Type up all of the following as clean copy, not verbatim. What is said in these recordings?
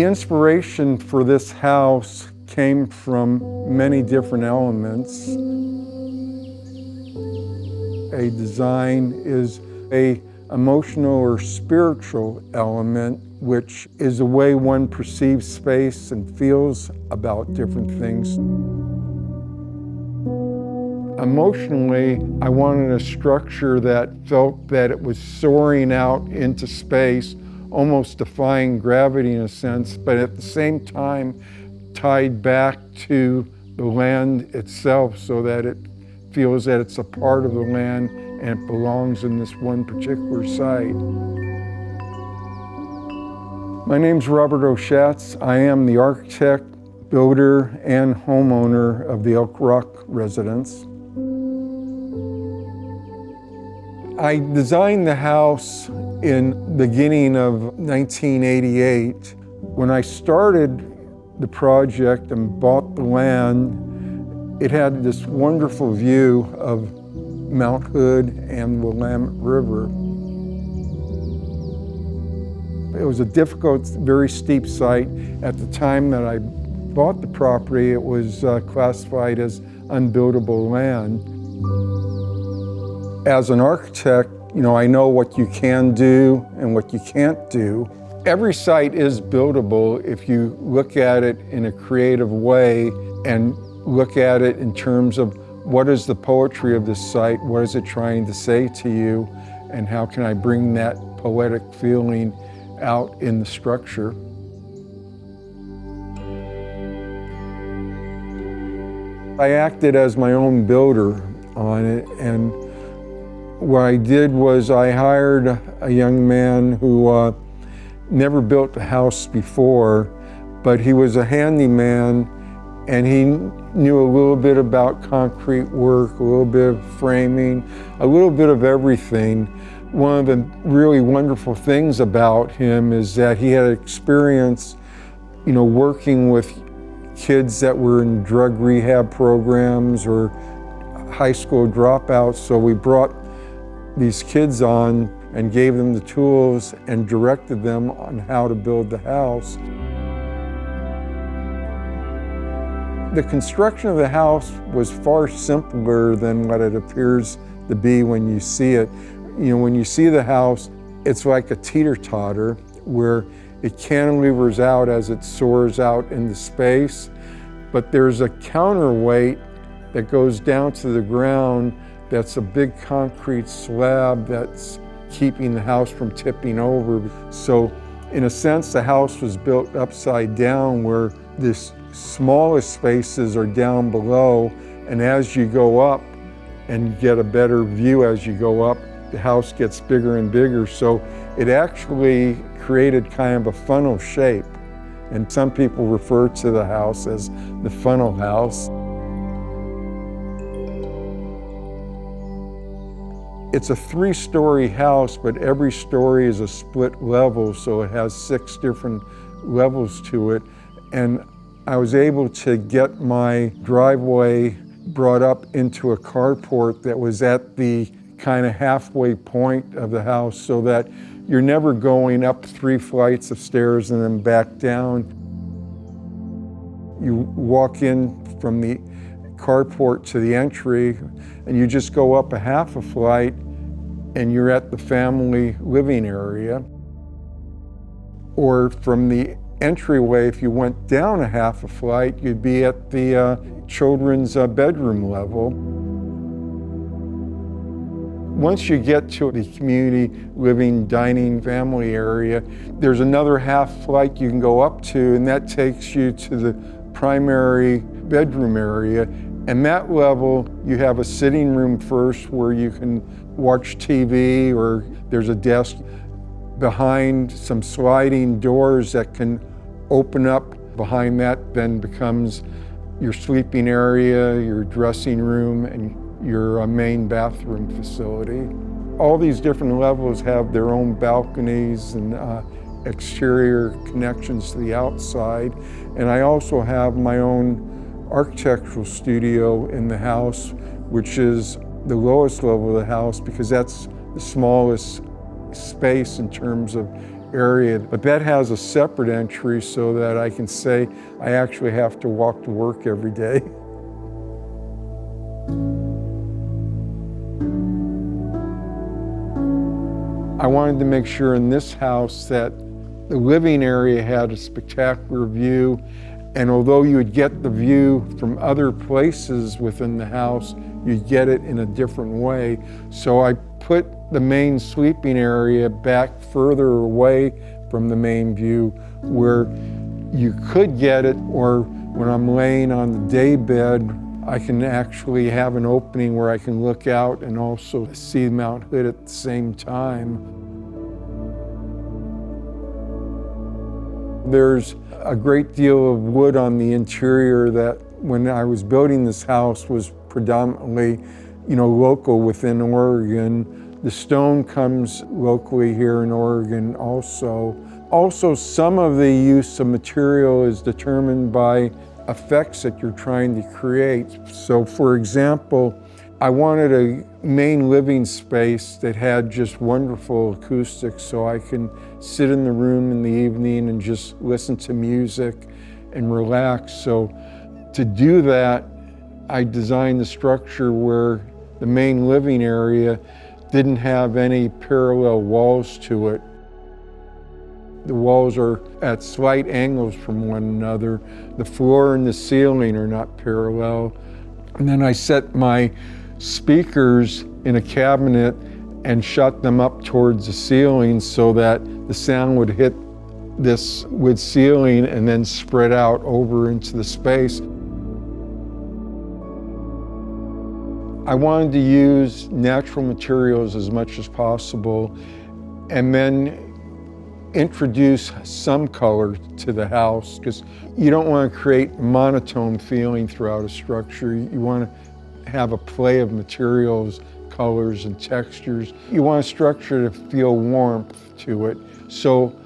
The inspiration for this house came from many different elements. A design is an emotional or spiritual element, which is the way one perceives space and feels about different things. Emotionally, I wanted a structure that felt that it was soaring out into space, almost defying gravity in a sense, but at the same time tied back to the land itself so that it feels that it's a part of the land and it belongs in this one particular site. My name's Robert Oshatz. I am the architect, builder, and homeowner of the Elk Rock Residence. I designed the house in the beginning of 1988. When I started the project and bought the land, it had this wonderful view of Mount Hood and the Willamette River. It was a difficult, very steep site. At the time that I bought the property, it was classified as unbuildable land. As an architect, I know what you can do and what you can't do. Every site is buildable if you look at it in a creative way and look at it in terms of what is the poetry of this site, what is it trying to say to you, and how can I bring that poetic feeling out in the structure. I acted as my own builder on it, and what I did was I hired a young man who never built a house before, but he was a handyman and he knew a little bit about concrete work, a little bit of framing, a little bit of everything. One of the really wonderful things about him is that he had experience, working with kids that were in drug rehab programs or high school dropouts. So we brought these kids on and gave them the tools and directed them on how to build the house. The construction of the house was far simpler than what it appears to be when you see it. When you see the house, it's like a teeter-totter where it cantilevers out as it soars out into space, but there's a counterweight that goes down to the ground that's a big concrete slab that's keeping the house from tipping over. So in a sense, the house was built upside down where the smallest spaces are down below, and as you go up and get a better view as you go up, the house gets bigger and bigger. So it actually created kind of a funnel shape. And some people refer to the house as the funnel house. It's a 3-story house, but every story is a split level, so it has 6 different levels to it. And I was able to get my driveway brought up into a carport that was at the kind of halfway point of the house so that you're never going up 3 flights of stairs and then back down. You walk in from the carport to the entry and you just go up a half a flight and you're at the family living area. Or from the entryway, if you went down a half a flight, you'd be at the children's bedroom level. Once you get to the community living, dining, family area, there's another half flight you can go up to, and that takes you to the primary bedroom area. And that level, you have a sitting room first where you can watch TV, or there's a desk behind some sliding doors that can open up. Behind that then becomes your sleeping area, your dressing room, and your main bathroom facility. All these different levels have their own balconies and exterior connections to the outside. And I also have my own architectural studio in the house, which is the lowest level of the house because that's the smallest space in terms of area, but that has a separate entry so that I can say I actually have to walk to work every day. I wanted to make sure in this house that the living area had a spectacular view, and although you would get the view from other places within the house, you'd get it in a different way. So I put the main sleeping area back further away from the main view where you could get it, or when I'm laying on the day bed, I can actually have an opening where I can look out and also see Mount Hood at the same time. There's a great deal of wood on the interior that when I was building this house was predominantly, local within Oregon. The stone comes locally here in Oregon also. Also, some of the use of material is determined by effects that you're trying to create. So for example, I wanted a main living space that had just wonderful acoustics so I can sit in the room in the evening and just listen to music and relax. So to do that, I designed the structure where the main living area didn't have any parallel walls to it. The walls are at slight angles from one another. The floor and the ceiling are not parallel. And then I set my speakers in a cabinet and shut them up towards the ceiling so that the sound would hit this wood ceiling and then spread out over into the space. I wanted to use natural materials as much as possible and then introduce some color to the house, because you don't want to create monotone feeling throughout a structure. You want to have a play of materials, colors, and textures. You want a structure to feel warmth to it. So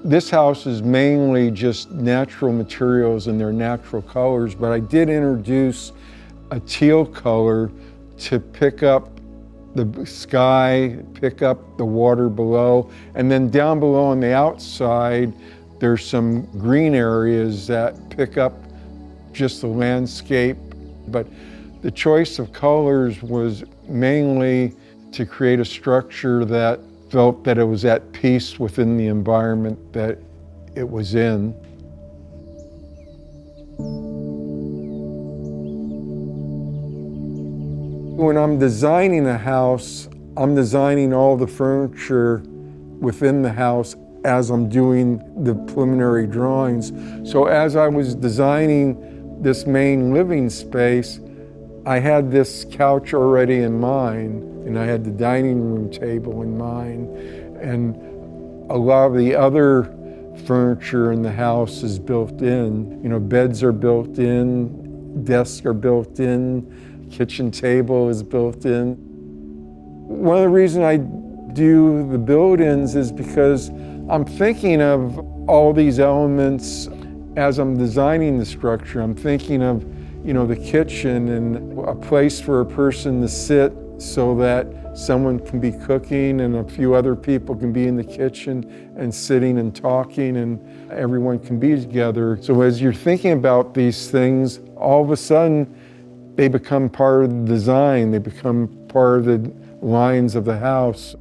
this house is mainly just natural materials and their natural colors, but I did introduce a teal color to pick up the sky, pick up the water below, and then down below on the outside, there's some green areas that pick up just the landscape. But the choice of colors was mainly to create a structure that felt that it was at peace within the environment that it was in. When I'm designing a house, I'm designing all the furniture within the house as I'm doing the preliminary drawings. So as I was designing this main living space, I had this couch already in mind, and I had the dining room table in mind, and a lot of the other furniture in the house is built in. Beds are built in, desks are built in, kitchen table is built in. One of the reasons I do the build-ins is because I'm thinking of all these elements as I'm designing the structure. I'm thinking of, the kitchen and a place for a person to sit so that someone can be cooking and a few other people can be in the kitchen and sitting and talking and everyone can be together. So as you're thinking about these things, all of a sudden, they become part of the design, they become part of the lines of the house.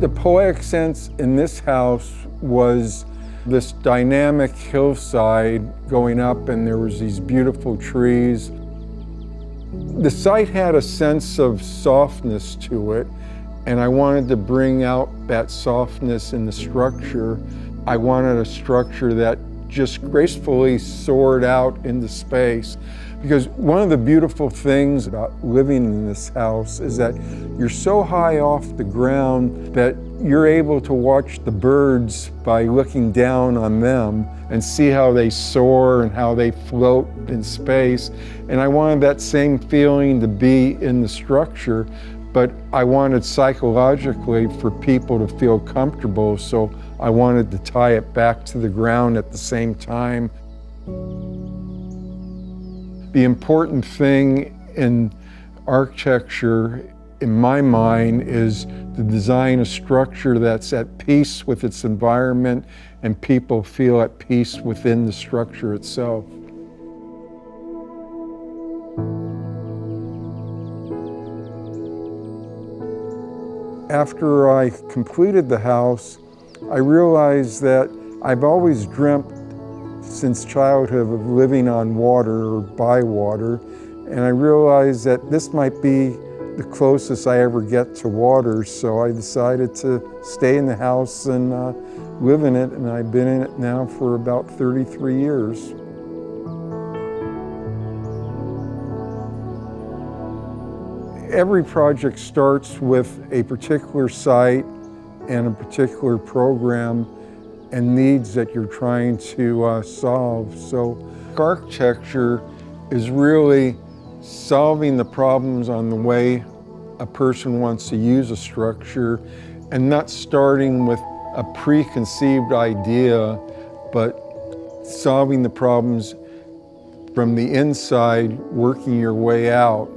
The poetic sense in this house was this dynamic hillside going up, and there was these beautiful trees. The site had a sense of softness to it, and I wanted to bring out that softness in the structure. I wanted a structure that just gracefully soared out into space. Because one of the beautiful things about living in this house is that you're so high off the ground that you're able to watch the birds by looking down on them and see how they soar and how they float in space. And I wanted that same feeling to be in the structure, but I wanted psychologically for people to feel comfortable, so I wanted to tie it back to the ground at the same time. The important thing in architecture in my mind, is to design a structure that's at peace with its environment and people feel at peace within the structure itself. After I completed the house, I realized that I've always dreamt since childhood of living on water or by water, and I realized that this might be the closest I ever get to water, so I decided to stay in the house and live in it, and I've been in it now for about 33 years. Every project starts with a particular site and a particular program and needs that you're trying to solve. So architecture is really solving the problems on the way a person wants to use a structure and not starting with a preconceived idea, but solving the problems from the inside, working your way out.